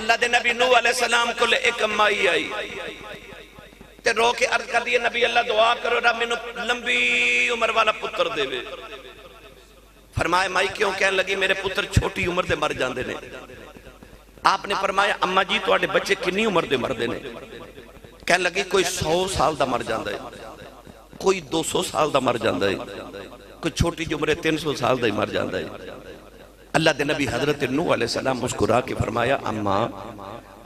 اللہ دے نبی نوح علیہ السلام کو لے ایک مائی آئی تے رو کے عرض کر دیئے نبی اللہ دعا کرو رب میں لمبی عمر والا پتر دے وے. فرمایا مائی کیوں کہنے لگی میرے پتر چھوٹی عمر دے مر جاندے نے. آپ نے فرمایا اماں جی تواڈے بچے کنی عمر دے مردے نے؟ کہنے لگی کوئی 100 سال دا مر جاندہ ہے, کوئی 200 سال دا مر جاندہ ہے, کوئی چھوٹی جمرے 300 سال دا ہی مر جاندہ ہے. اللہ دے نبی حضرت نوح علیہ السلام مسکرا کے فرمایا اماں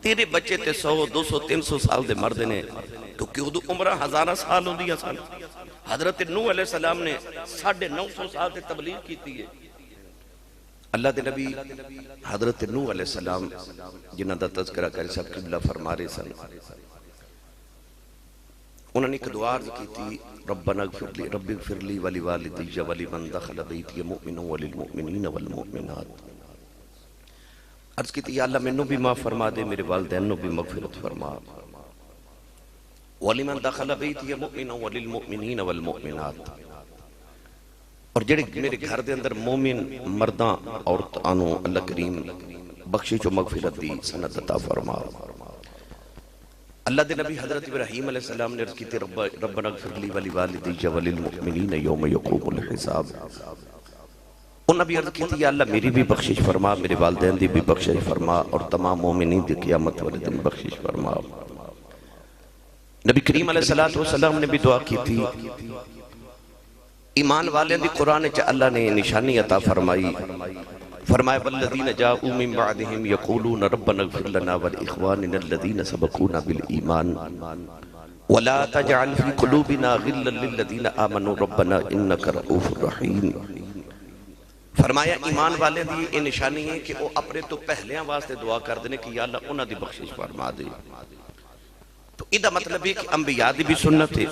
تیرے بچے تے 100 200 300 سال دے مردے نے تو کیوں دو عمرہ 1000 سال ہوں دیا سال. حضرت نوح علیہ السلام نے 950 سال تے تبلیغ کی تھی. اللہ دے نبی حضرت نوح علیہ السلام جنہ دا تذکرہ کری سب قبلہ فرما رہے سن, انہوں نے ایک دعا عرض کی تھی ربنا اغفر لی ولی والدی ولی من دخل بیتی مؤمن وللمؤمنین والمؤمنات. عرض کی تھی یا اللہ منو بھی معاف فرما دے, میرے والدین نو بھی مغفرت فرما, ولی من دخل بیتی مؤمن وللمؤمنین والمؤمنات. اور جڑے میرے گھر دے اندر مومن مرداں عورتانوں اللہ کریم بخشش و مغفرت دی سند عطا فرما. اللہ دے نبی حضرت ابراہیم علیہ السلام نے عرض کی تھی ربنا اغفر لی ولی والدی وللمؤمنین یوم یقوم الحساب. انہوں نے عرض کی تھی یا اللہ میری بھی بخشش فرما, میرے والدین دی بھی بخشش فرما, اور تمام مومنین دی قیامت والے دن بخشش فرما. نبی کریم علیہ السلام نے بھی دعا کی تھی ایمان والے دی قرآن چا اللہ نے نشانی عطا فرمائی. فرمایا والذین جاؤوا من بعدہم یقولون ربنا اغفر لنا ولاخواننا الذین سبقونا بالایمان ولا تجعل فی قلوبنا غلا للذین آمنوا ربنا انک رؤوف رحیم. فرمایا ایمان والے دی یہ نشانی ہے کہ وہ اپنے تو پہلیاں واسطے دعا کر دینے کہ یا اللہ انہاں دی بخشش فرما دے. تو ادھا مطلب ہے کہ انبیاء دی بھی سنت ہے.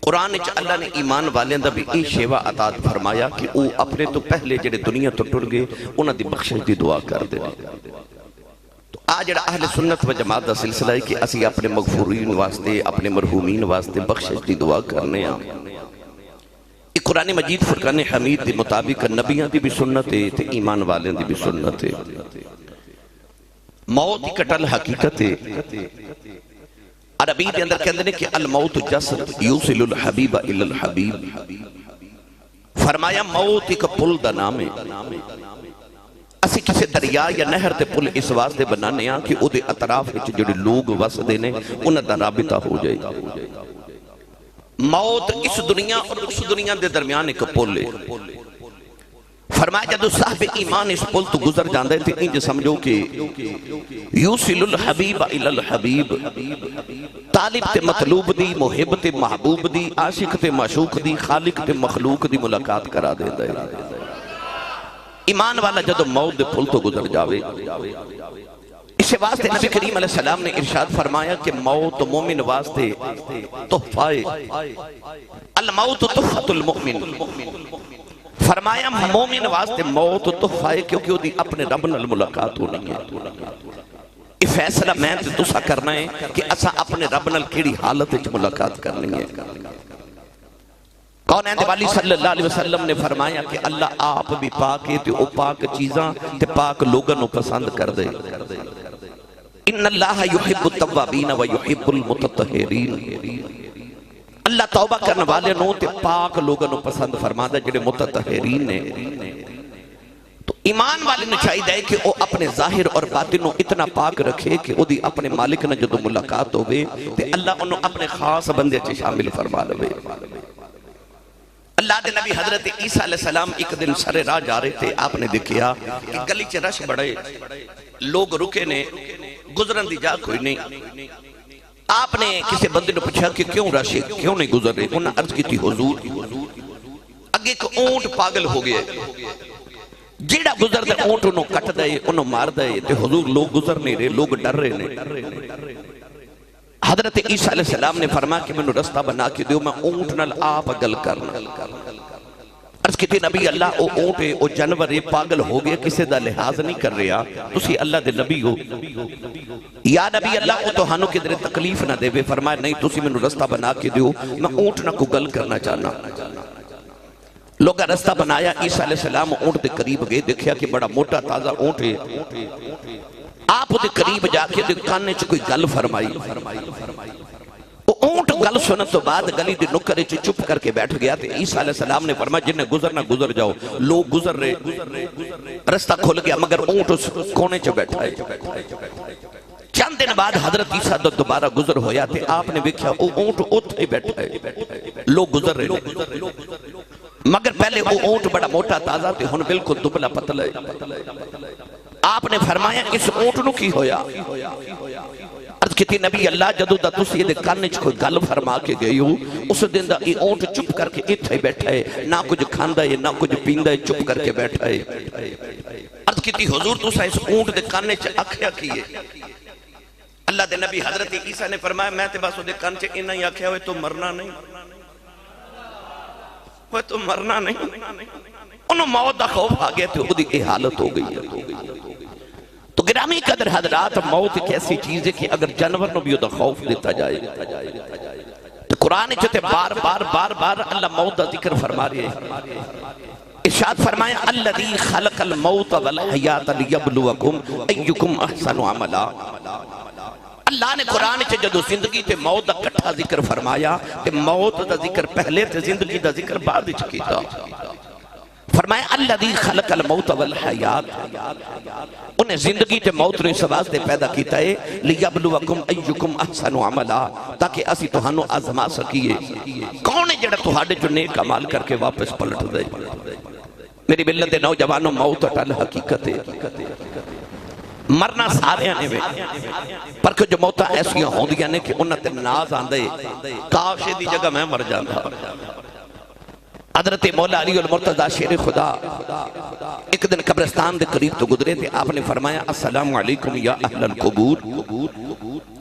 قرآن چا اللہ نے ایمان والے دا بھی ای شیوہ عطا فرمایا کہ وہ اپنے تو پہلے جڑے دنیا تو ٹر گئے انہاں دی بخشش دی دعا کر دے. تو آج جڑا اہل سنت و جماعت دا سلسلہ ہے کہ اسی اپنے مغفورین واسطے اپنے مرحومین واسطے بخشش دی دعا کرنے ہیں. قرآن مجید فرقان حمید دی مطابق نبیان دی بھی سنت ہے تے ایمان والے دی بھی سنت ہے. موت ہی کٹل حقیقت ہے. عربی دے اندر کہندے کہ الموت جسر یوصل الحبیب الی الحبیب. فرمایا موت ایک پل دا نام ہے. اسی کسی دریا یا نہر تے پل اس واسطے بنانے ہیں کہ او دے اطراف وچ جڑے لوگ وسدے نے انہاں دا رابطہ ہو جائے. موت اس دنیا اور اس دنیا دے درمیان ایک پل ہے. فرمایا جدو صاحب ایمان اس پل تو گزر جاندے تھے انج سمجھو کہ یوصل الحبیب الی الحبیب, طالب تے مطلوب دی, محب تے محبوب دی, عاشق تے معشوق دی, خالق تے مخلوق دی ملاقات کرا دے دے. ایمان والا جدو موت دے پل تو گزر جاوے. اس واسطے نبی کریم علیہ السلام نے ارشاد فرمایا کہ موت مومن واسطے تحفہ ہے. الموت تحفۃ المؤمن. فرمایا مومن واسطے موت تحفہ ہے کیونکہ وہ دی اپنے رب نال ملاقات ہونی ہے. یہ فیصلہ میں تے تسا کرنا ہے کہ اسا اپنے رب نال کیڑی حالت وچ ملاقات کرنی ہے. کونین دے والی صلی اللہ علیہ وسلم نے فرمایا کہ اللہ آپ بھی پاک ہے تے او پاک چیزاں تے پاک لوگاں نو پسند کر دے. ان اللہ یحب التوابین و یحب المتطہرین. اللہ توبہ کرنے والے نو تے پاک لوگوں نو پسند فرما دے جڑے متطہرین نے. تو ایمان والے نو چاہیے کہ وہ اپنے ظاہر اور باطن نو اتنا پاک رکھے کہ وہ دی اپنے مالک نے جدو ملاقات ہوئے تے اللہ انہوں اپنے خاص بندے چے شامل فرما لے. اللہ دے نبی حضرت عیسیٰ علیہ السلام ایک دن سرے راہ جا رہے تھے. آپ نے دیکھیا کہ گلی چے رش بڑے, لوگ رکے نے, گزرن دی جا کوئی نہیں. آپ نے کسی بندے نے پوچھا کہ کیوں راشی کیوں نہیں گزر رہے؟ انہوں نے عرض کی تھی حضور اگے ایک اونٹ پاگل ہو گئے, جیڑا گزر دے اونٹ انہوں کٹ دے انہوں مار دے تے حضور لوگ گزر نہیں رہے, لوگ ڈر رہے نے. حضرت عیسیٰ علیہ السلام نے فرمایا کہ میں نے رستہ بنا کے دیو, میں اونٹ نال آپ گل کرنا. عرض کی تھی نبی اللہ او اونٹ ہے او جانور ہے پاگل ہو گیا, کسے دا لحاظ نہیں کر رہا, تسی اللہ دے نبی ہو. یا نبی اللہ او تو ہانو کے در تکلیف نہ دے. فرمایا نہیں تسی میں نے رستہ بنا کے دیو, میں اونٹ نہ کو گل کرنا چاہنا. لوگا رستہ بنایا، عیسیٰ علیہ السلام اونٹ دے قریب گئے، دیکھیا کہ بڑا موٹا تازہ اونٹ ہے۔ آپ دے قریب جا کے دے کانے چ کوئی گل فرمائی۔ وہ اونٹ گل سنت تو بعد گلی دی نکرے چپ کر کے بیٹھ گیا تھے۔ عیسیٰ علیہ السلام نے فرمایا جنہیں گزرنا گزر جاؤ، لوگ گزر رہے، رستہ کھل گیا مگر اونٹ اس کونے چ بیٹھا ہے۔ چند دن بعد حضرت عیسیٰ دوبارہ گزر ہویا تھے، آپ نے دیکھا وہ اونٹ اتھے ہی بیٹھا ہے، لوگ گزر رہے، مگر پہلے وہ اونٹ بڑا موٹا تازہ تھے، ہن بالکل دبلا پتلا ہے۔ آپ نے فرمایا اس اونٹ نو کی ہویا؟ عرض کیتی نبی اللہ جدو دا تسی یہ دے کاننے چ کوئی گل فرما کے گئی ہو، اس دن دا یہ اونٹ چپ کر کے اتھے بیٹھا ہے، نہ کچھ کھاندا ہے نہ کچھ پیندا ہے، چپ کر کے بیٹھا ہے۔ عرض کیتی حضور تسا اس اونٹ دے کاننے چ آکھیا کیے؟ اللہ دے نبی حضرت عیسیٰ نے فرمایا میں تے بس وہ دے کان چے انہاں ہی آکھیا ہوئے تو مرنا نہیں، ہوئے تو مرنا نہیں، انہوں موت دا خوف آگئے تھے، وہ دی کی حالت ہو گئی ہے۔ تو گرامی قدر حضرات، موت ایک ایسی چیز ہے کہ اگر جانور نو بھی دا خوف دیتا جائے تو قرآن چتے بار بار بار بار اللہ موت دا ذکر فرما رہے ہیں۔ ارشاد فرمایا الذی خلق الموت والحیات لیبلوکم ایکم احسن عملا۔ اللہ نے قرآن چے جدو زندگی تے موت دا کٹھا ذکر فرمایا کہ موت دا ذکر پہلے تے زندگی دا ذکر بعد چکیتا۔ فرمایا الذی خلق الموت والحیات، انہیں زندگی تے موت نے سواز دے پیدا کیتا ہے لیبلوکم ایکم احسن عملا، تاکہ اسی تہانو آزما سکیے کون ہے جڑا تہاڈے جو نیک عمل کر کے واپس پلٹ دے۔ میری ملت نوجوانوں، موت اٹل حقیقت ہے، مرنا سارے آنے میں، پر کہ جو موتاں ایسیاں ہوں دیا نے کہ انہاں تے ناز آندے کاش دی جگہ میں مر جاندھا۔ حضرت مولا علی المرتضی شیر خدا ایک دن قبرستان دے قریب تو گزرے تھے، آپ نے فرمایا السلام علیکم یا اہل القبور۔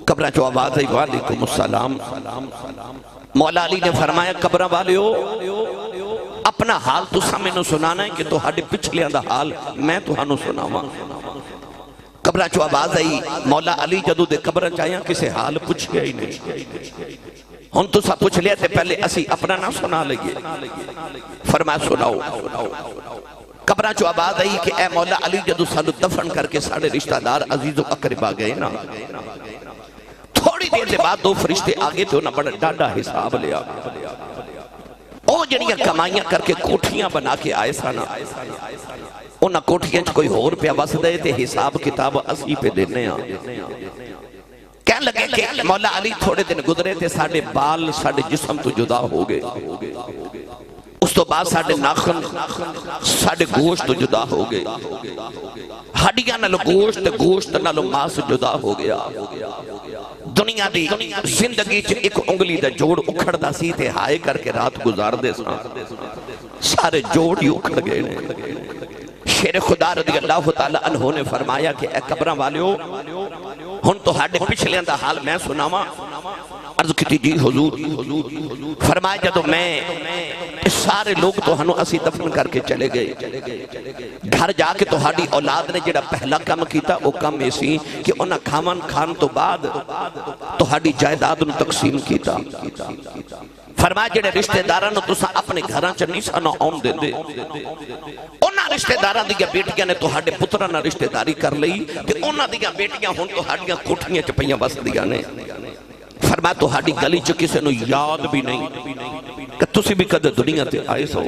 قبرہ جو آواز ہے وعلیکم السلام۔ مولا علی نے فرمایا قبرہ والیو اپنا حال تو سامنے سنانا ہے کہ تو ہاڑے پچھلے اندہ حال میں تو ہانو سناوا۔ قبرہ جو آواز آئی، مولا علی جدو دے قبرہ چاہیاں کسے حال پوچھ گیا ہی نہیں، ہم تو سا پوچھ لیا تھے پہلے اسی اپنا نہ سنا لگے۔ فرمایا سناؤ۔ قبرہ جو آواز آئی کہ اے مولا علی جدو سانو دفن کر کے ساڑے رشتہ دار عزیز و اقربا گئے نا، تھوڑی دیر سے بعد دو فرشتے آگے تھے، انہاں بڑا ڈاڈا حساب لیا۔ او جنیاں کمائیاں کر کے کوٹھیاں بنا کے آئے سانا، انہاں کوٹھیاں کوئی ہور پہ بس دے تھے، حساب کتاب اسی پہ دینے آ۔ کہنے لگے کہ مولا علی تھوڑے دن گزرے تھے، ساڑھے بال ساڑھے جسم تو جدا ہو گئے، اس تو بعد ساڑھے ناخن ساڑھے گوشت تو جدا ہو گئے، ہڈیاں نالو گوشت گوشت نالو ماس جدا ہو گیا۔ دنیا دی زندگی چ ایک انگلی دا جوڑ اکھڑ دا سی تے ہائے کر کے رات گزار دے سارے جوڑ ہی اکھڑ گئے۔ شیر خدا رضی اللہ تعالیٰ عنہ نے فرمایا کہ اے قبرہ والیو ہن تو ہاڑے پچھلے اندہ حال میں سناوا۔ عرض کی جی حضور۔ فرمایا جدو میں سارے لوگ تو ہنو اسی دفن کر کے چلے گئے، گھر جا کے تو ہاڑی اولاد نے جڑا پہلا کام کیتا وہ کام ایسی کہ انہاں کھاون کھان تو بعد تو ہاڑی جائیداد نو تقسیم کیتا۔ فرمایا جڑے رشتہ داران تسا اپنے گھراں چ نہیں سانو آن دے دے، انہاں رشتہ داران دیا بیٹیاں نے تو ہاڑے پتران نہ رشتہ داری کر لئی کہ انہاں دیا بیٹیاں ہون تو ہاڑیاں کوٹھیاں چ پئیاں بس دیا نے۔ فرمایا تو ہاڑی گلی چ کسے نو یاد بھی نہیں کہ تسی بھی کدے دنیا تے آئے سو۔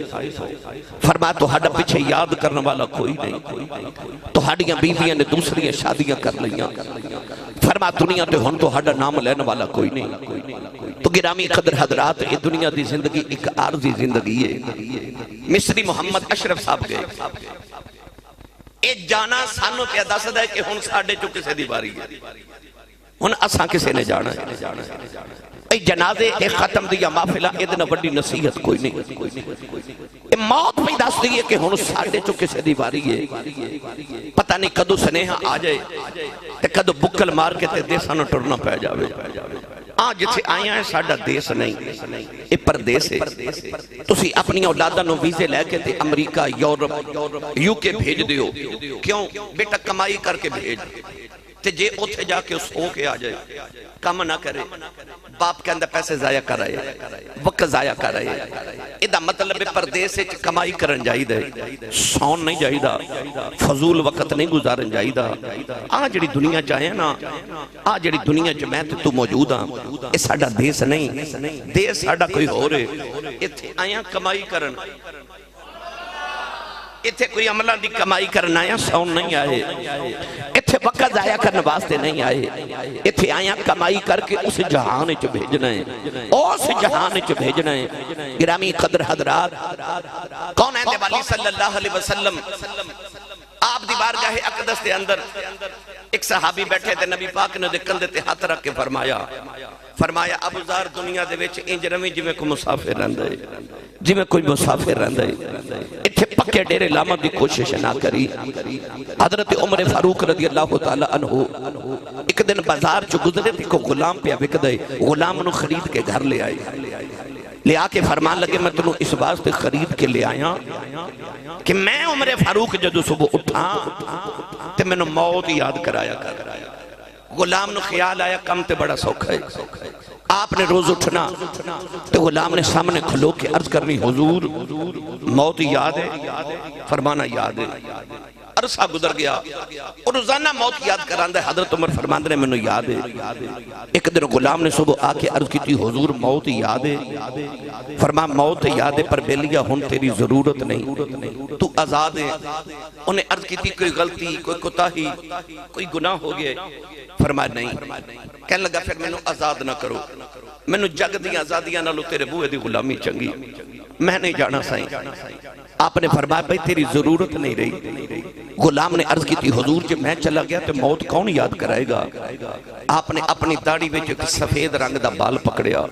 فرمایا تو ہاڑا پیچھے یاد کرنے والا کوئی نہیں، تو ہاڑیاں بیویاں نے دوسری شادیاں کر لئیاں۔ فرمایا دنیا تے ہون تو ہاڑا نام لینے والا کوئی نہیں۔ تو گرامی قدر حضرات، یہ دنیا دی زندگی ایک عارضی زندگی ہے۔ مصری محمد اشرف صاحب گئے، اے جانا سانو پہ دس دے کہ ہن ساڑھے چو کسے دی باری ہے، ہن اساں کسے نے جانا ہے۔ اے جنازے اے ختم دیا محفلہ ادنا بڑی نصیحت کوئی نہیں۔ اے موت پہ دس دیئے کہ ہن ساڑھے چو کسے دی باری ہے، پتہ نہیں کدو سنیہا آ جائے تے کدو بکل مار کے تے دیسانو ٹرنا پہ جاوے۔ آج جتھے آئے ہیں ساڑھا دیس نہیں، اے پردیس ہے۔ تسی اپنی اولادہ نو ویزے لے کے تے امریکہ یورپ یوکے بھیج دیو، کیوں بیٹا کمائی کر کے بھیج تے جے اتھے جا کے سو کے آ جائے، کم نہ کرے، باپ کے اندر پیسے ضائع کر رہے وقت ضائع کر رہے ادھا مطلب پردیس کمائی کرن جائی دے سون نہیں جائی دا فضول وقت نہیں گزارن جائی دا جڑی دنیا چاہے نا جڑی دنیا چ میں تو موجود ہاں یہ ساڈا دیس نہیں دیس ساڈا کوئی ہو رہے اتھے آیا کمائی کرن اتھے کوئی عملہ دی کمائی کرنا آیا سون نہیں آئے اتھے وقت ضائع کرنے واسطے نہیں آئے اتھے آیا کمائی کر کے اس جہان چ بھیجنا ہے اس جہان چ بھیجنا ہے گرامی قدر حضرات کون ہے والی صلی اللہ علیہ وسلم آپ دی بارگاہ اقدس دے اندر ایک صحابی بیٹھے تھے نبی پاک نے دے کندھے تے ہاتھ رکھ کے فرمایا ابو ذر دنیا دے وچ انج رویں جویں کوئی مسافر رہندا ہے جویں کوئی مسافر رہندا ہے ایتھے پکے ڈیرے لاون دی کوشش نہ کری حضرت عمر فاروق رضی اللہ تعالی عنہ ایک دن بازار چ گزرے تے کو غلام پہ وکدا ہے غلام نو خرید کے گھر لے آئے لے آ کے فرمان لگے میں تنوں اس واسطے خرید کے لے آیا کہ میں عمر فاروق جدو صبح اٹھا تے میں نے موت یاد کرایا غلام نو خیال آیا کم تے بڑا سوکھا ہے آپ نے روز اٹھنا تو غلام نے سامنے کھلو کے عرض کرنی حضور موت یاد ہے فرمانا یاد ہے عرصہ گزر گیا اور روزانہ موت یاد کراندہ ہے حضرت عمر فرماندے نے میں نے یاد ہے ایک دن غلام نے صبح آکے عرض کی تھی حضور موت یاد ہے فرما موت یاد ہے پر بیلیا ہن تیری ضرورت نہیں تو آزاد ہے انہیں عرض کی تھی کوئی غلطی کوئی کوتاہی کوئی گناہ ہو گئے فرمایا نہیں کہنے لگا پھر میں نے آزاد نہ کرو میں نے جگ دی آزادیاں نہ لو تیرے بوئے دی غلامی چنگی میں نہیں جانا سائیں آپ نے فرمایا بھئی تیری ضرورت نہیں رہی غلام نے عرض کی تھی حضور جب میں چلا گیا تو موت کون یاد کرائے گا آپ نے اپنی داڑھی میں ایک سفید رنگ دا بال پکڑیا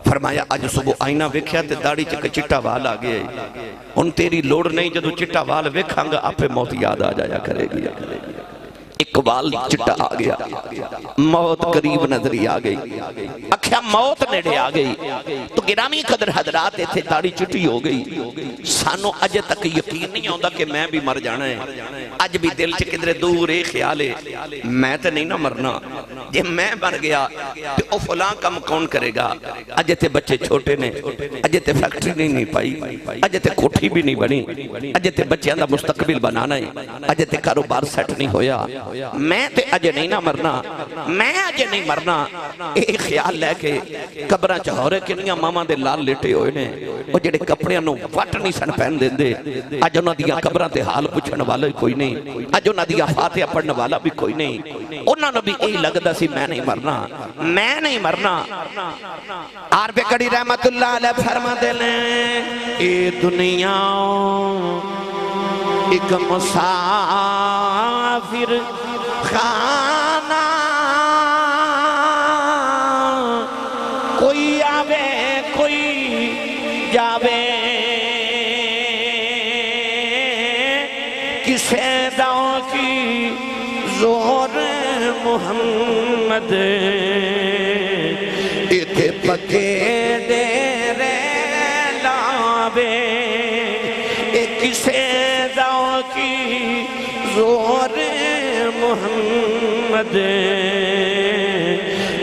فرمایا آج صبح آئینہ ویکھیا تے داڑھی چکا چٹا بال آگئے ان تیری لوڑ نہیں جدو چٹا بال ویکھاں گا آپ پہ موت یاد آ جایا کرے گی اقبال چٹا آگیا موت قریب نظری آگئی اکھیا موت نیڑے آگئی تو گرامی قدر حضرات تھے داڑھی چٹی ہو گئی سانو اج تک یقین نہیں ہوندہ کہ میں بھی مر جانا ہے اج بھی دل چکدرے دور ایک خیال ہے میں تے نہیں نہ مرنا جے میں مر گیا تو او فلاں کم کون کرے گا اج تے بچے چھوٹے نے اج تے فیکٹری نہیں پائی اج تے کوٹھی بھی نہیں بنی اج تے بچے اندہ مستقبل بنانا ہے اج تے کاروبار سیٹ نہیں ہویا میں تے اجے نہیں نہ مرنا میں اجے نہیں مرنا ایک خیال لے کے قبرہ چہورے کنیاں ماما دے لال لیٹے ہوئے نے وہ جڑے کپڑے نو وٹ نہیں سن پہن دیں دے اج انہاں دیاں قبرہ تے حال پوچھن والا کوئی نہیں اج انہاں دیاں فاتحہ پڑھن والا بھی کوئی نہیں انہاں نو بھی یہی لگدا سی میں نہیں مرنا آر پہ کڑی رحمت اللہ علیہ فرما دے لیں اے دنیا ایک مسافر خانہ کوئی آوے کوئی جاوے کسے داؤں کی زور محمد اتھے پکے ڈیرے لاوے کسے داؤں کی زور محمد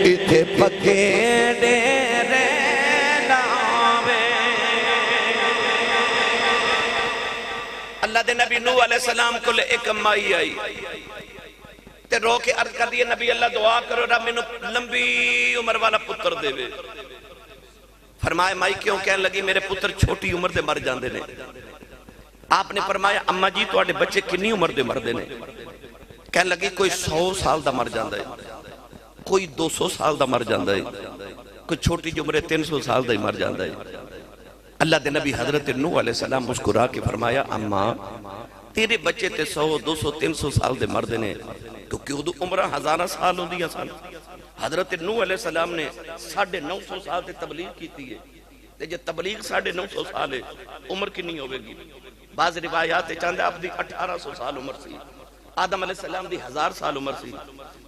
اتھے پکے ڈیرے لاوے اللہ دے نبی نوح علیہ السلام کو لے ایک مائی آئی تے رو کے عرض کر دیئے نبی اللہ دعا کرو رب میں لمبی عمر والا پتر دے وے فرمائے مائی کیوں کہنے لگی میرے پتر چھوٹی عمر دے مر جاندے نے آپ نے فرمایا اماں جی تو آڑے بچے کنی عمر دے مر دے نے کہنے لگی کوئی 100 سال دا مر جاندہ ہے کوئی 200 سال دا مر جاندہ ہے کوئی چھوٹی جو عمرے 300 سال دا ہی مر جاندہ ہے اللہ دے نبی حضرت نوح علیہ السلام مسکرا کے فرمایا اماں تیرے بچے تے 100 200 300 سال دے مر دے نے کیونکہ وہ عمرہ 1000 سال ہوں دیا سال حضرت نوح علیہ السلام نے 950 سال تے تبلیغ کی تھی ہے جب تبلیغ 950 سال ہے عمر کی نہیں ہوئے گی بعض روایات چاندے آپ دی 1800 سال عمر سی آدم علیہ السلام دی 1000 سال عمر سی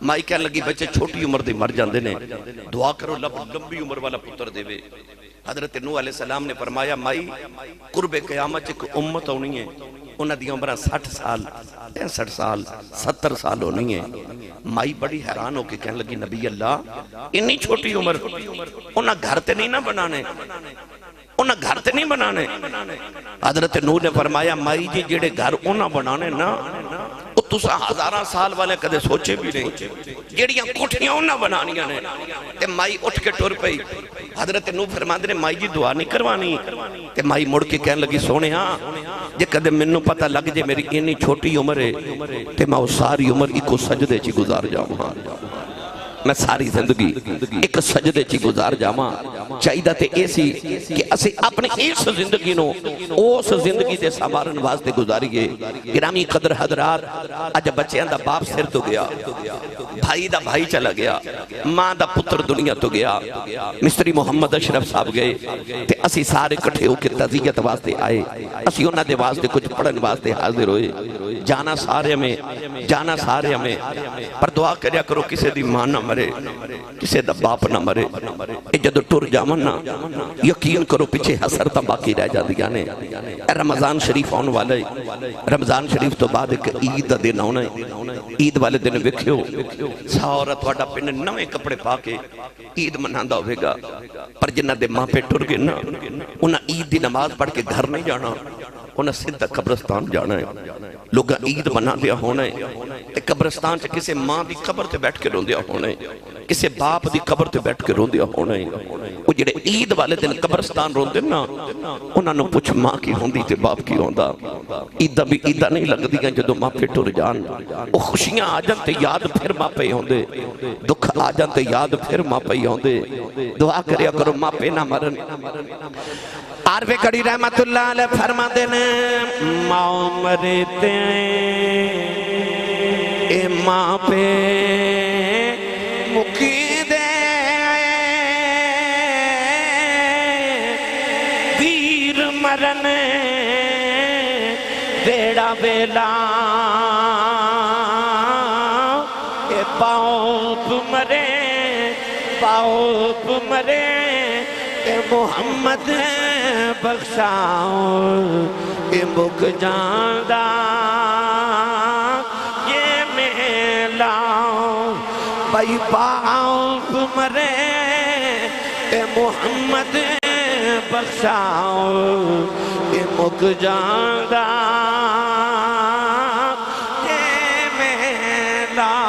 مائی کہنے لگی بچے چھوٹی عمر دے مر جاندے نے دعا کرو لمبی عمر والا پتر دے وے حضرت نوح علیہ السلام نے فرمایا مائی قرب قیامت ایک امت ہونی ہے انہاں دی عمرہ 60 سال 65 سال 70 سال ہونی ہے. مائی بڑی حیران ہو کے کہنے لگی نبی اللہ اتنی چھوٹی عمر انہاں گھر تے نہیں نہ بنانے انہاں گھر تے نہیں بنانے. حضرت نوح نے فرمایا مائی جی جڑے گھر انہاں بنانے نا وہ تسا ہزاراں سال والے کدے سوچے بھی نہیں جڑیاں کوٹھیاں انہاں بنانیاں نے. تے مائی اٹھ کے ٹر پئی. حضرت نوح فرماندے نے مائی جی دعا نہیں کروانی. تے مائی مڑ کے کہنے لگی سونے ہاں جے کدے مینوں پتہ لگ جے میری اتنی چھوٹی عمر ہے تے میں ساری عمر ایک سجدے چ گزار جاواں. میں ساری زندگی ایک سجدے چی گزار جاواں. چاہیدہ تے ایسی کہ اسے اپنے اس زندگی نو اس زندگی دے سامارن واسطے گزاریے. گرامی قدر حضرات اج بچیاں دا باپ سر تو گیا بھائی دا بھائی چلا گیا ماں دا پتر دنیا تو گیا. مستری محمد اشرف صاحب گئے تے اسی سارے کٹھے ہو کے تعزیت واسطے آئے. اسی انہاں دے واسطے کچھ پڑھن واسطے حاضر ہوئے. جانا سارے ہمیں پر دعا کریا کرو کسے دی ماں نہ مرے کسے دا باپ نہ مرے. اے جدو ٹر جامن نا یقین کرو پیچھے حسر تا باقی رہ جا دیا نے. رمضان شریف آن والے رمضان شریف تو بعد ایک عید دا دن آنا ہے. عید والے دن وکھیو سارا تھوڑا پن نوے کپڑے پا کے عید مناندہ ہوئے گا. پر جنہ دے ماں پہ ٹر گئے نا انہاں عید دی نماز پڑھ کے گھر نہیں جانا انہاں سدھا قبرستان جانا ہے. لوگاں عید منا دیا ہونا ہے تے قبرستان سے کسے ماں دی قبر تے بیٹھ کے رون دیا ہونا ہے کسے باپ دی قبر تے بیٹھ کے رون دیا ہونا ہے. وہ جڑے عید والے دن قبرستان رون دے نا انہاں نو پوچھ ماں کی ہوندی تے باپ کی ہوندا. عیدہ بھی عیدہ نہیں لگ دیا جدو ماں پہ ٹر جان. وہ خوشیاں آ جان تے یاد پھر ماں پہ ہوندے دکھ آ جان تے یاد پھر ماں پہ ہوندے. دعا کریا کرو ماں پہ نہ مرن. عارف کڑی رحمت اللہ علیہ فرما دینے ماں مرتے اے ماں پہ مکی دے ویر مرن دیڑا بیلا اے باپ مرے باپ مرے اے محمد بخشاؤ اے مک جاندہ یہ میلاؤ بھائی باپ مرے اے محمد بخشاؤ اے مک جاندہ یہ میلاؤ.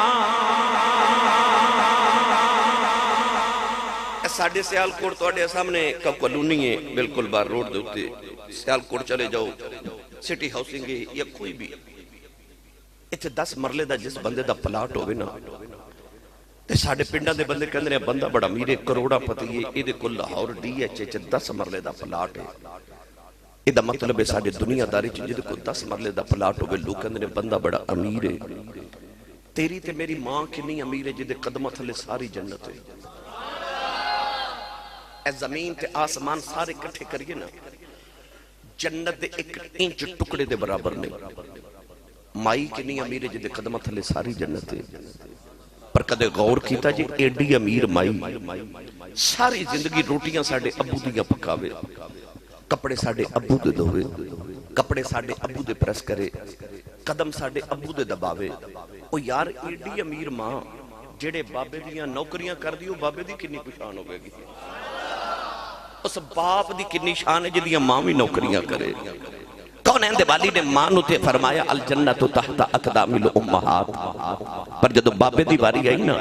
ساڑھے سیال کوڑ تو آڑے سامنے کلونی ہے بالکل بار روڈ دوتے سیال کوڑ چلے جاؤ سٹی ہاؤسنگ ہے یا کوئی بھی اتھے 10 مرلے دا جس بندے دا پلاٹ ہوئے نا تے ساڑھے پنڈا دے بندے کہندے ہیں بندہ بڑا میرے کروڑا پتی ہے یہ دے کل لاہور ڈی ایچ ایچ 10 مرلے دا پلاٹ ہے. یہ دا مطلب ہے ساڑھے دنیا داری جدے کو 10 مرلے دا پلاٹ ہوئے لوگ کہندے ہیں بندہ بڑا امیر ہے. تیری تے میری ماں کی نہیں امیر ہے جدے قدمہ تھلے ساری جنت ہے. اے زمین تے آسمان سارے کٹھے کریے نا جنت دے ایک انچ ٹکڑے دے برابر نہیں. مائی کی نہیں امیر جدے قدمہ تھلے ساری جنت ہے. پر کدے غور کیتا جی ایڈی امیر مائی ساری زندگی روٹیاں ساڑھے ابو دیا پکاوے کپڑے ساڑھے ابو دے دوے کپڑے ساڑھے ابو دے پریس کرے قدم ساڑھے ابو دے دباوے. او یار ایڈی امیر ماں جڑے بابے دیاں نوکریاں کر دیو بابے دی کنی پشان ہو گئے گی. اس باپ دی کنی شان ہے جدیاں ماں بھی نوکریاں کرے. کون ہے والی نے ماں نو تے فرمایا الجنت تحت اقدام الامہات. پر جدو بابے دی باری آئی نا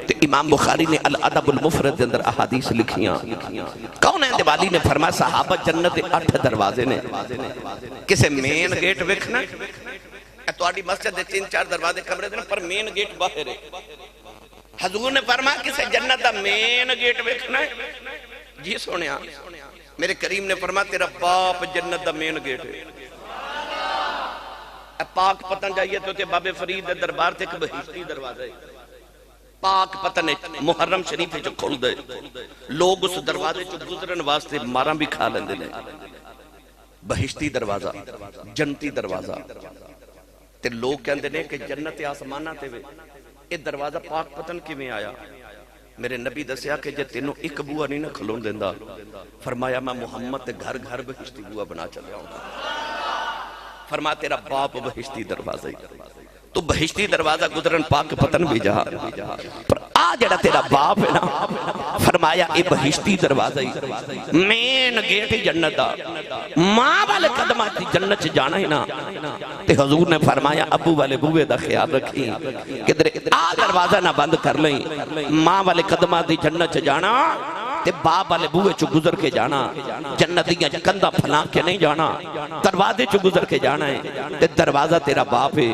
تے امام بخاری نے الادب المفرد اندر احادیث لکھیاں. کون ہے والی نے فرمایا صحابہ جنت 8 دروازے نے کسے مین گیٹ وکھنا تو آڑی مسجد دے 3-4 دروازے کمرے دے پر مین گیٹ باہر ہے. حضور نے فرمایا کسے جنت دا مین گیٹ وکھنا ہے جی سونیا میرے کریم نے فرمایا تیرا باپ جنت دا مین گیٹ ہے. پاک پتن جائیے تو تے بابے فرید دربار تے ایک بہشتی دروازہ ہے. پاک پتن محرم شریف جو کھول دے لوگ اس دروازے جو گزرن واسطے ماراں بھی کھا لیندے نے. بہشتی دروازہ جنتی دروازہ تے لوگ کہندے نے کہ جنت آسمانہ تے وے یہ دروازہ پاک پتن کی میں آیا. میرے نبی دسیا کہ جے تینوں ایک بوا نہیں نہ کھلون دیندہ فرمایا میں محمد تے گھر گھر بہشتی بوا بنا چلے آؤں گا. فرما تیرا باپ بہشتی دروازہ تو بہشتی دروازہ گزرن پاک پتن بھی جہاں پر آ جڑا تیرا باپ ہے نا فرمایا اے بہشتی دروازہ مین گیٹ جنت دا ماں والے قدمات جنت سے جانا ہی نا تے حضور نے فرمایا ابو والے بوے دا خیال رکھیں کہ آ دروازہ نہ بند کر لیں ماں والے قدمات جنت سے جانا تے باپ والے بوئے چو گزر کے جانا جنتیاں کندہ پھلا کے نہیں جانا دروازے چو گزر کے جانا ہے تے دروازہ تیرا باپ ہے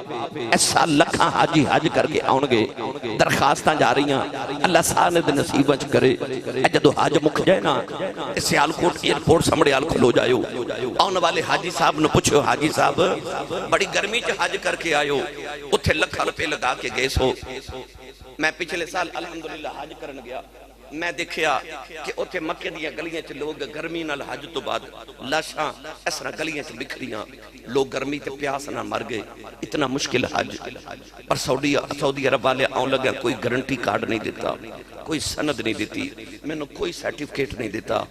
ایسا لکھاں حاجی حج کر کے آن گے درخواستاں جا رہی ہیں اللہ ساند نصیبت کرے جدو حج مک جائے نا سیالکوٹ ایئرپورٹ سمڑے آل کھلو جائیو آن والے حاجی صاحب نے پوچھو حاجی صاحب بڑی گرمی چ حج کر کے آئیو اتھے لکھا روپے لگا کے گئے سو میں پچھلے سال الحمدللہ حج کرن گیا میں دیکھیا کہ اوتھے مکے دیا گلیاں چ لوگ گرمی نال حج تو بعد لاشاں اس طرح گلیاں چ بکھریاں لوگ گرمی تے پیاس نہ مر گئے اتنا مشکل حج پر سعودی عرب والے آن لگا کوئی گارنٹی کارڈ نہیں دیتا کوئی سند نہیں دیتی میں نے کوئی سرٹیفکیٹ نہیں دیتا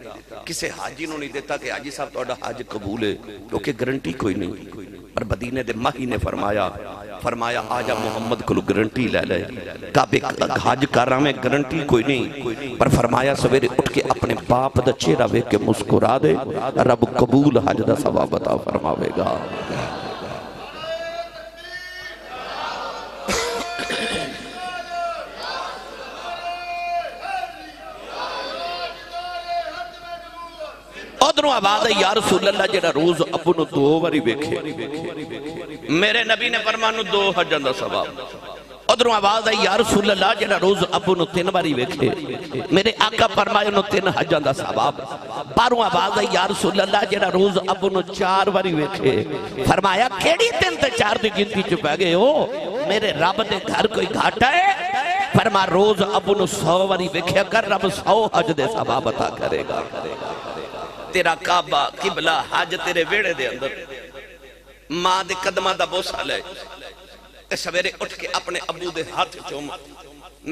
کسے حاجی نو نہیں دیتا کہ حاجی صاحب تہاڈا حج قبول ہے کیونکہ گارنٹی کوئی نہیں پر مدینے دے ماہی نے فرمایا آجا محمد کو گارنٹی لے لے کعبے حج کر رہا میں گارنٹی کوئی نہیں پر فرمایا سویرے اٹھ کے اپنے باپ دا چہرہ ویکھ کے مسکرا دے رب قبول حج دا ثواب عطا فرماوے گا ادھروں آواز ہے یا رسول اللہ جڑا روز ابو نو 2 باری ویکھے میرے نبی نے فرمایا 2 حجاں دا ثواب ادھروں آواز ہے یا رسول اللہ جڑا روز ابو نو 3 باری ویکھے میرے آقا فرمایا 3 حجاں دا ثواب باروں آواز ہے یا رسول اللہ جڑا روز ابو نو 4 باری ویکھے فرمایا کیڑی 3 تے 4 دی گنتی چ پے گئے ہو میرے رب دے گھر کوئی گھاٹا ہے فرما روز ابو نو 100 باری ویکھیا کر رب 100 حج دے ثواب عطا کرے گا تیرا کعبہ قبلہ حج تیرے ویڑے دے اندر ماں دے قدمہ دا بوسہ لے سویرے اٹھ کے اپنے ابو دے ہاتھ چوم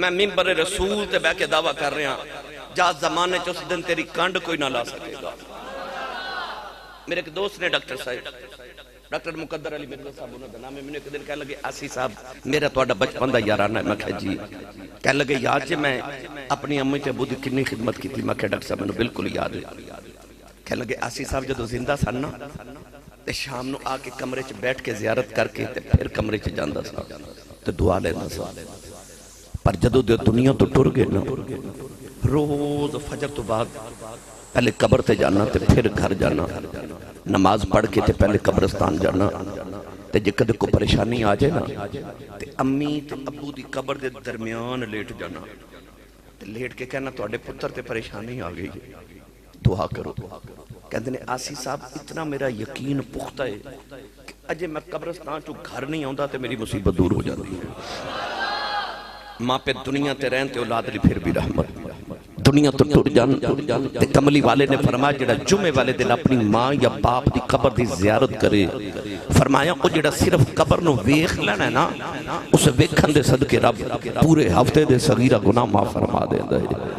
میں ممبر رسول تے بے کے دعویٰ کر رہے ہیں جا زمانے چ اس دن تیری کانڈ کوئی نہ لا سکے گا میرے ایک دوست نے ڈاکٹر صاحب ڈاکٹر مقدر علی مرزا صاحب انہوں نے نام ہے میں نے ایک دن کہہ لگے آسی صاحب میرا توڑا بچپن دا یارانہ ہے میں کہا جی کہہ لگے یاد جے میں اپنی امی تے ابو دی کنی خدمت کی تھی میں کہا ڈاکٹر صاحب میں بالکل یاد ہے کہہ لگے آسی صاحب جدو زندہ سننا تے شام نو آکے کمرے چ بیٹھ کے زیارت کر کے تے پھر کمرے چ جاندہ سا تے دعا لینا سا پر جدو دے دنیا تو ٹر گئے نا روز فجر تو بعد پہلے قبر تے جانا تے پھر گھر جانا نماز پڑھ کے تے پہلے قبرستان جانا تے جے کدے کو پریشانی آ جائے نا تے امی تے ابو دی قبر دے درمیان لیٹ جانا تے لیٹ کے کہنا تو اڈے پتر تے پریشانی آ گئی دعا کرو کہتے ہیں آسی صاحب اتنا میرا یقین پختہ ہے کہ اجے میں قبرستان چو گھر نہیں آؤں تے میری مصیبت دور ہو جاتی ہے ماں پہ دنیا تے رہن تے اولاد لی پھر بھی رحمت دنیا تو ٹر جان تے کملی والے نے فرمایا جڑا جمعے والے دن اپنی ماں یا باپ دی قبر دی زیارت کرے فرمایا او جڑا صرف قبر نو ویکھ لینا ہے نا اسے ویکھن دے صدقے رب پورے ہفتے دے صغیرہ گناہ معاف فرما دیندا ہے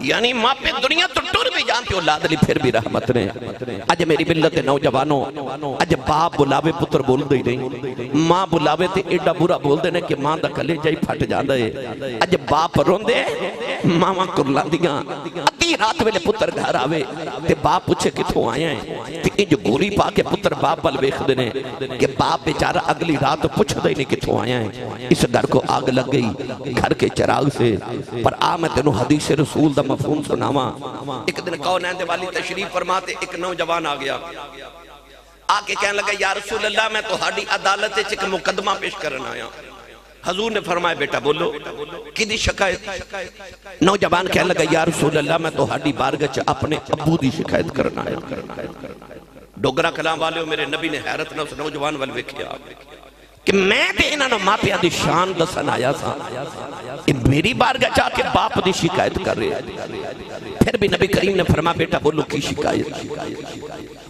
یعنی ماں پہ دنیا تو ٹر بھی جانتے اولاد لی پھر بھی رحمت نے اج میری ملت نوجوانوں اج باپ بلاوے پتر بول دے نہیں ماں بلاوے تے ایڈا برا بول دے نے کہ ماں دا کلے جائی پھٹ جاندا ہے اج باپ روندے ماں کرلاندیاں ادھی رات ویلے پتر گھر آوے تے باپ پوچھے کتھوں آیا ہے تے انج گوری پا کے پتر باپ ول ویکھدے نے کہ باپ بیچارہ اگلی رات پوچھدا ہی نہیں کتھوں آیا ہے اس گھر کو آگ لگ گئی گھر کے چراغ سے پر آ میں تینوں حدیث رسول دا مفہوم سناواں ایک دن کونین دے والی تشریف فرماتے ایک نوجوان آ گیا آکے کہنے لگا یا رسول اللہ میں تو ہاڑی عدالت ایک مقدمہ پیش کرنا آیا حضور نے فرمایا بیٹا بولو کی دی شکایت نوجوان کہنے لگا یا رسول اللہ میں تو ہاڑی بارگاہ اپنے ابو دی شکایت کرنا آیا ڈوگرا کلام والے ہو میرے نبی نے حیرت نہ اس نوجوان والے ویکھیا کہ میں تے انہاں نو ماں پیاں دی شان دسن آیا سا میری بارگاہ جا کے باپ دی شکایت کر رہے پھر بھی نبی کریم نے فرمایا بیٹا بولو کی شکایت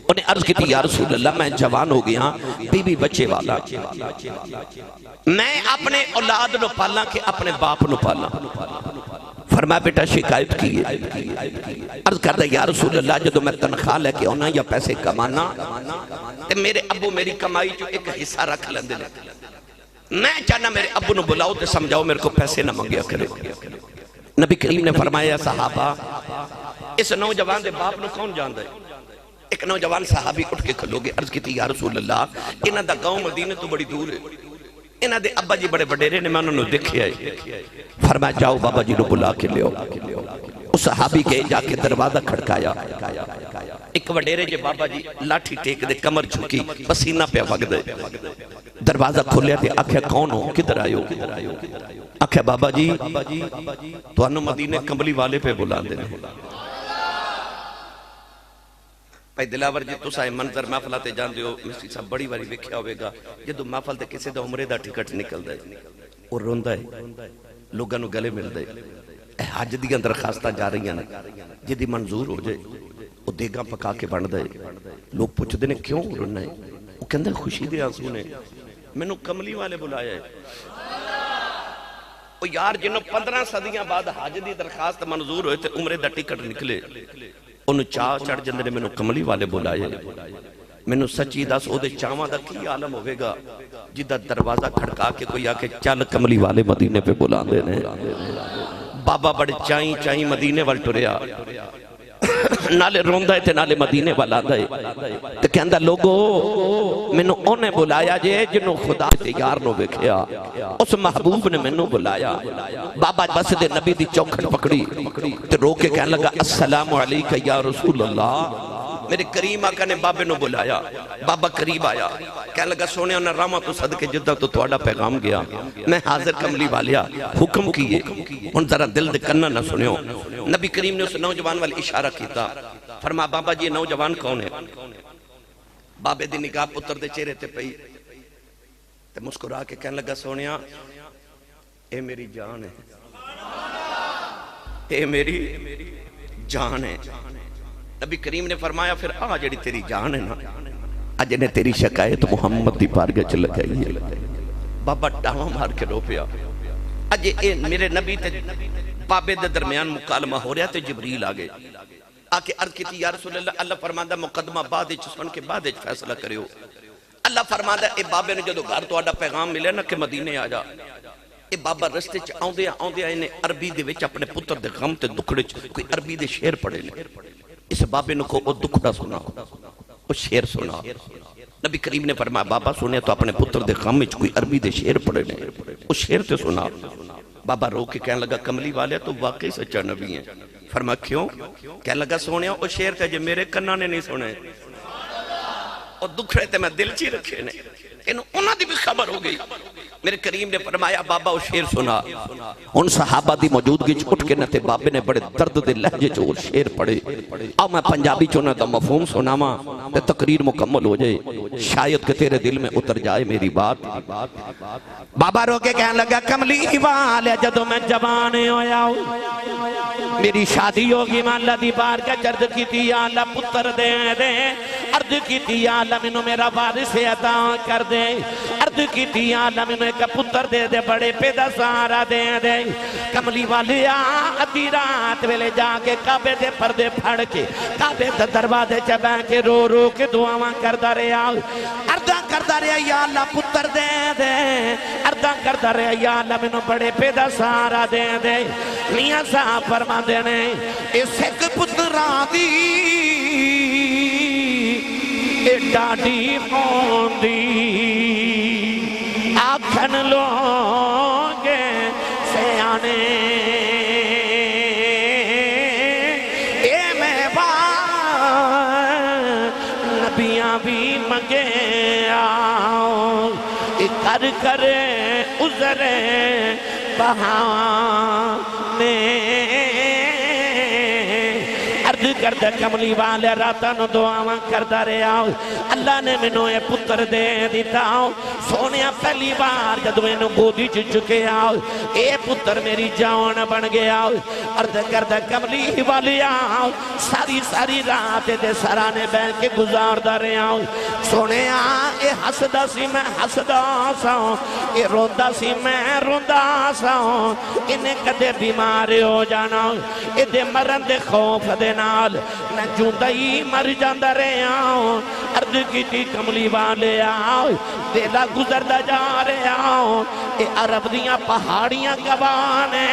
انہیں عرض کی تھی یا رسول اللہ میں جوان ہو گیا بی بچے والا میں اپنے اولاد نو پالا کہ اپنے باپ نو پالا فرمایا بیٹا شکایت کی ہے؟ عرض کرتا یا رسول اللہ جدو میں تنخواہ لے کے ہونا یا پیسے کمانا تے میرے ابو میری کمائی جو ایک حصہ رکھ لیندے نے، میں چاہنا میرے ابو نو بلاؤ تے سمجھاؤ میرے کو پیسے نہ منگیا کرے۔ نبی کریم نے فرمایا صحابہ اس نوجوان دے باپ نو کون جاندہ ہے؟ ایک نوجوان صحابی اٹھ کے کھلو گے، عرض کی تھی یا رسول اللہ انہ دا گاؤں مدینہ تو بڑی دور ہے، انہ دے ابا جی بڑے بڑیرے نے میں انہوں نے دیکھے آئے۔ فرمایا جاؤ بابا جی نو بلا کے لیو۔ اس صحابی کے جا کے دروازہ کھڑکایا، ایک وڈیرے جے بابا جی لاٹھی ٹیک دے کمر جھکی پسینہ پہ وگ دے، دروازہ کھولیا تے آکھیا کون ہو کدھر آئے ہو؟ آکھیا بابا جی تو انہوں مدینے کمبلی والے پہ بلا دینے۔ پہی دلاور جی تو سائے منظر محفلہ تے جان دیو مصری صاحب بڑی باری وکھیا ہوئے گا جدو محفل تے کسی دا عمرے دا ٹکٹ نکل دے اور روندہ ہے لوگاں نو گلے مل دے حج دی اندر خواستہ جا رہی ہیں جدی منظور ہو جائے وہ دیگاں پکا کے بڑھ دے لوگ پوچھ دینے کیوں رونا ہے؟ وہ کہندے خوشی دے آنسو نے میں نو کملی والے بلایا ہے۔ وہ یار جنہوں 15 صدیاں بعد حج دی درخواست منظور ہوئے تھے عمرے دا ٹکٹ نکلے انہوں چاہ چڑھ جندے نے میں نو کملی والے بلائے، میں نو سچی دس او دے چاہاں دا کی عالم ہوئے گا جدہ دروازہ کھڑکا کے کوئی آکے چل کملی والے مدینے پہ بلا دینے۔ بابا بڑے چائیں چائیں مدینے وال ٹریا نالے روندہ تے نالے مدینے والا دائے تو کہندہ لوگو میں نو انہیں بلایا جے جنہوں خدا تے یار نو بکھیا اس محبوب نے میں نو بلایا۔ بابا بس دے نبی دی چوکھٹ پکڑی تے رو کے کہنے لگا السلام علیکہ یا رسول اللہ، میرے کریم آقا نے بابے نو بلایا، بابا قریب آیا کہنے لگا سونے انہا راما تو صدقے جدہ تو توڑا پیغام گیا، میں حاضر کملی والیا حکم کیے ان ذرا دل دے کنہ نہ سنیو۔ نبی کریم نے اس نوجوان والی اشارہ کیتا، فرما بابا جی نوجوان کون ہے؟ بابے دی نگاہ پتر دے چہرے تے پئی تے مسکرا کے کہنے لگا سونیا اے میری جان ہے، اے میری جان ہے۔ نبی کریم نے فرمایا پھر جڑی تیری جان ہے نا اج نے تیری شکایت محمد دی بارگاہ چ لگائی ہے۔ بابا ڈاواں مار کے رو پیا، اج اے میرے نبی تے بابے دے درمیان مکالمہ ہو رہا تے جبریل آگے آکے عرض کی تھی یا رسول اللہ اللہ فرماندہ مقدمہ بعد سن کے بعد فیصلہ کریو۔ اللہ فرماندہ اے بابے نے جدو گھر تو آڈا پیغام ملے نا کہ مدینے آ جا، اے بابا رستے چ آؤندے آئے نے عربی دے وچ اپنے پتر دے غم تے دکھڑے چ کوئی عربی دے شعر پڑھے نے، اس بابے نے کو وہ دکھڑا سنا وہ شعر سنا۔ نبی کریم نے فرمایا بابا سنے تو اپنے پتر دے غم وچ کوئی عربی دے شعر پڑھے نے، وہ شعر تے سنا۔ بابا رو کے کہنے لگا کملی والے تو واقعی سچا نبی ہیں۔ فرما کیوں؟ کہنے لگا سونے وہ شعر تے جو میرے کنہ نے نہیں سنے اور دکھڑے تے میں دل چی رکھے نے، انہوں دی بھی خبر ہو گئی۔ میرے کریم نے فرمایا بابا وہ شعر سنا، ان صحابہ دی موجودگی اٹھ کے نتے بابے نے بڑے درد دے لہجے جو شعر پڑھے۔ آؤ میں پنجابی چونا دا مفہوم سناما تے تقریر مکمل ہو جائے، شاید کہ تیرے دل میں اتر جائے میری بات۔ بابا رو کے کہنے لگا کملی والے جدو میں جوان ہویا ہوں میری شادی ہوگی میں اللہ دی بار کا جرد کی تھی یا اللہ پتر دے دے، عرض کی تھی یا اللہ منو میرا وارث عطا کر دے، عرض کی تھی یا اللہ منو ایک پتر دے دے بڑے پیدا سارا دے دے۔ کملی والیا ادھی رات ویلے جا کے کعبے دے پردے پھڑ کے کعبے دے دروازے چ بیٹھ کے رو رو کے دعاواں کردا رہیا، عرضاں کردا رہیا یا اللہ پتر دے دے، عرضاں کردا رہیا یا اللہ منو بڑے پیدا سارا دے دے۔ میاں صاحب فرما دینے اس ایک پتراں دی اے ڈاڈی موندی آکھن لوگے سیانے اے میں نبیاں بھی منگے آؤ کر کر عذر بہانے عرض کردہ کملی والے راتاں دعاواں کردہ رہا اللہ نے منو اے پتر دے دیتا سونیا پہلی بار جدو انہوں گودی چکے آؤ اے پتر میری جان بن گیا عرض کردہ کملی والے آؤ ساری رات دے سرانے بین کے گزار دا رہا سونیا اے حسدہ سی میں حسدہ سا اے روندہ سی میں روندہ سا انہیں کدے بیمار ہو جانا ادھے مرن دے خوف دے نال میں جوندہ ہی مر جاندہ رہے آؤں عرض کی تھی کملی والے آؤں ویلا گزردہ جا رہے آؤں اے عرب دیاں پہاڑیاں گوانے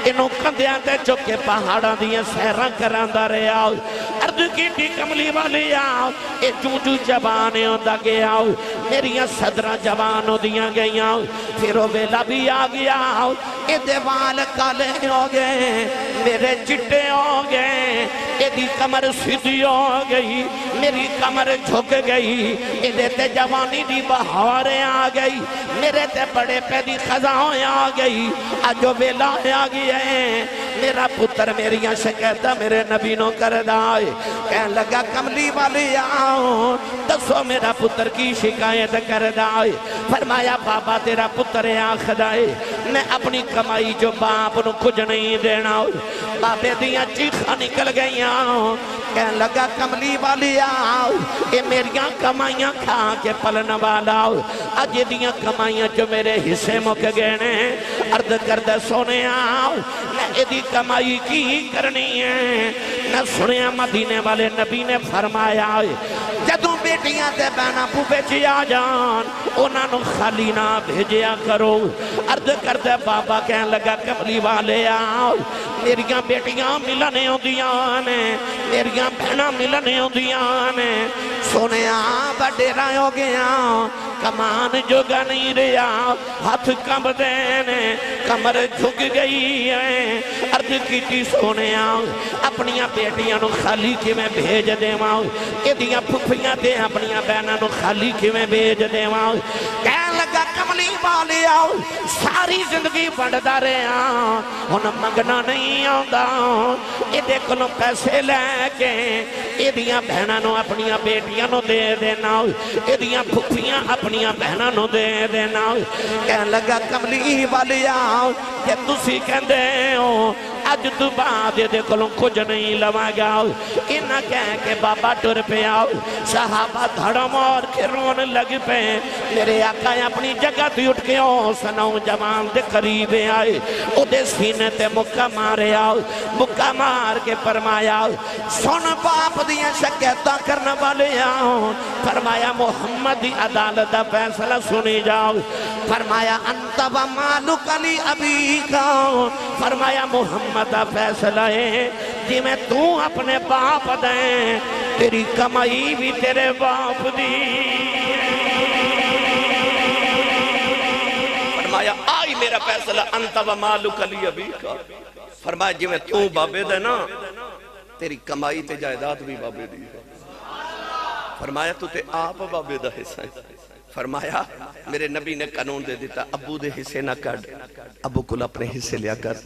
انہوں کندیاں دے چکے پہاڑاں دیاں سیران کراندہ رہے آؤں عرض کی تھی کملی والے آؤں اے جو جبانے ہوندہ گیا آؤں میریاں صدرہ جوانوں دیاں گئی آؤں پھر وہ ویلا بھی آ گیا آؤں اے دیوال کالے ہو گئے میرے چٹے ہو گئے ایدی کمر سیدھی ہو گئی میری کمر جھک گئی ایدے تے جوانی دی بہاریں آ گئی میرے تے بڑے پیدی خزاں آ گئی آجو ویلا آ گئی ہے میرا پتر میریاں شکایتہ میرے نبی نو کردائے کہنے لگا کملی والی آؤں دسو میرا پتر کی شکایت کردائے فرمایا بابا تیرا پتر آخدائے میں اپنی کمائی جو باپ نو کچھ نہیں دینا بابے دیاں چیخا نکل گئی آؤں کہنے لگا کملی والی آؤ اے میریاں کمائیاں کھا کے پلن والا آؤ آج دیاں کمائیاں جو میرے حصے مک گئے نے عرض کردہ سونے آؤ نہ ایدی کمائی کی کرنی ہے نہ سنے مدینے والے نبی نے فرمایا جدوں بیٹیاں تے بہنا پوپے چیا جان انہاں نو خالی نہ بھیجیا کرو عرض کردہ بابا کہنے لگا کملی والے آؤ میریاں بیٹیاں ملنے ہوں دیاں نے میریاں بہناں ملنے ہوں دیاں نے سونے بڑے رائے ہو گیا کمان جگہ نہیں رہا ہاتھ کم دینے کمر جھک گئی ہے عرض کی تھی سونے اپنیاں بیٹیاں نو خالی کی میں بھیج دے ماؤں ایدیاں پھپیاں دے اپنیاں بہناں نو خالی کی میں بھیج دے ماؤں کہنے لگا کملی والی آؤ ساری زندگی بڑھدا رہے ہن منگنا نہیں آؤں ایدے کلوں پیسے لے کے ایدیاں بہناں نو اپنیاں بیٹیاں نو دے دینا ایدیاں پھپیاں اپنیاں بہناں نو دے دینا کہنے لگا کملی والی آؤ کہ تسی کہندے ہو اج تو بعد دے کلوں کچھ نہیں لوا گا انہا کہہ کے بابا ٹر پہ آؤ صحابہ دھڑم اور کھرون لگ پہ میرے آقا اپنی جگہ تھی اٹھ کے سناؤں جوان دے قریب آئے او دے سینے تے مکہ مارے آؤ مکہ مار کے فرمایا سن باپ دیا شکیتہ کرنے والے آؤ فرمایا محمد عدالت دا فیصلہ سنی جاؤ فرمایا انت و مالک علی ابی کا فرمایا محمد دا فیصلہ ہے جی میں تو اپنے باپ دیں تیری کمائی بھی تیرے باپ دی فرمایا آئی میرا فیصلہ انت و مالک علی ابی کا فرمایا جی میں تو بابے دے نا تیری کمائی تے جائیداد بھی بابے دی فرمایا تو تے آپ بابے دا حصہ ہے فرمایا میرے نبی نے قانون دے دیتا ابو دے حصے نہ کڑ ابو کل اپنے حصے لیا کر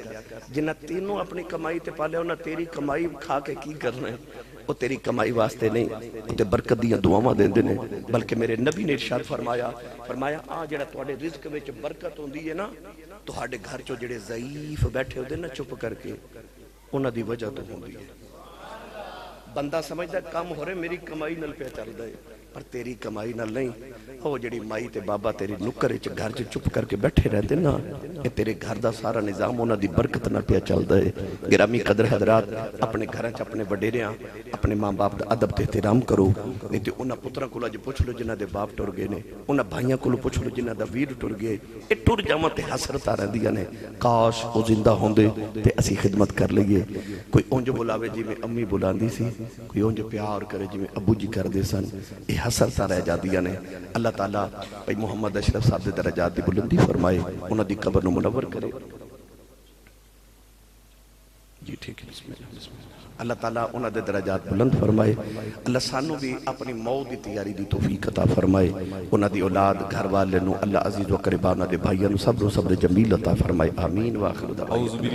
جنہ تینوں اپنی کمائی تے پالے ہونا تیری کمائی کھا کے کی کرنا ہے وہ تیری کمائی واسطے نہیں وہ تے برکت دیا دعاواں دے دینے بلکہ میرے نبی نے ارشاد فرمایا جڑا تواڈے رزق وچ برکت ہوندی ہے نا تواڈے گھر چوں جڑے ضعیف بیٹھے ہوندے نا چپ کر کے انہاں دی وجہ تو ہوندی ہے بندہ سمجھدا کام ہو رہے میری کمائی نال پہ چل رہا ہے پر تیری کمائی نال نہیں وہ جڑی مائی تے بابا تیری نکر وچ گھر چ چپ کر کے بیٹھے رہتے نا کہ تیرے گھر دا سارا نظام انہاں دی برکت نال پہ چلدا ہے گرامی قدر حضرات اپنے گھراں چ اپنے وڈیریاں اپنے ماں باپ دا ادب تے احترام کرو نہیں تے انہاں پتراں کولوں اج پوچھ لو جنہاں دے باپ ٹر گئے نے انہاں بھائیاں کولوں پوچھ لو جنہاں دا ویر ٹر گئے اے ٹر جاواں تے حسرتاں رہندیاں نے کاش او زندہ ہوندے تے اسی خدمت کر لئیے کوئی اونج بلاوے جی میں امی بلاندی سی کوئی اونج پیار کرے جی میں ابو جی کر دے سن اے حسرتاں رہ جاندیاں نے اللہ تعالیٰ بھائی محمد اشرف صاحب دے درجات دی بلندی فرمائے انہاں دی قبر نو منور کرے جی ٹھیک ہے بسم اللہ اللہ تعالیٰ انہاں دے درجات بلند فرمائے اللہ سانو بھی اپنی موت دی تیاری دی توفیق عطا فرمائے انہاں دی اولاد گھر والے نو اللہ عزیز و قربانہ دے بھائیاں نو صبر و صبر جمیل عطا فرمائے آمین و آخر دعوانا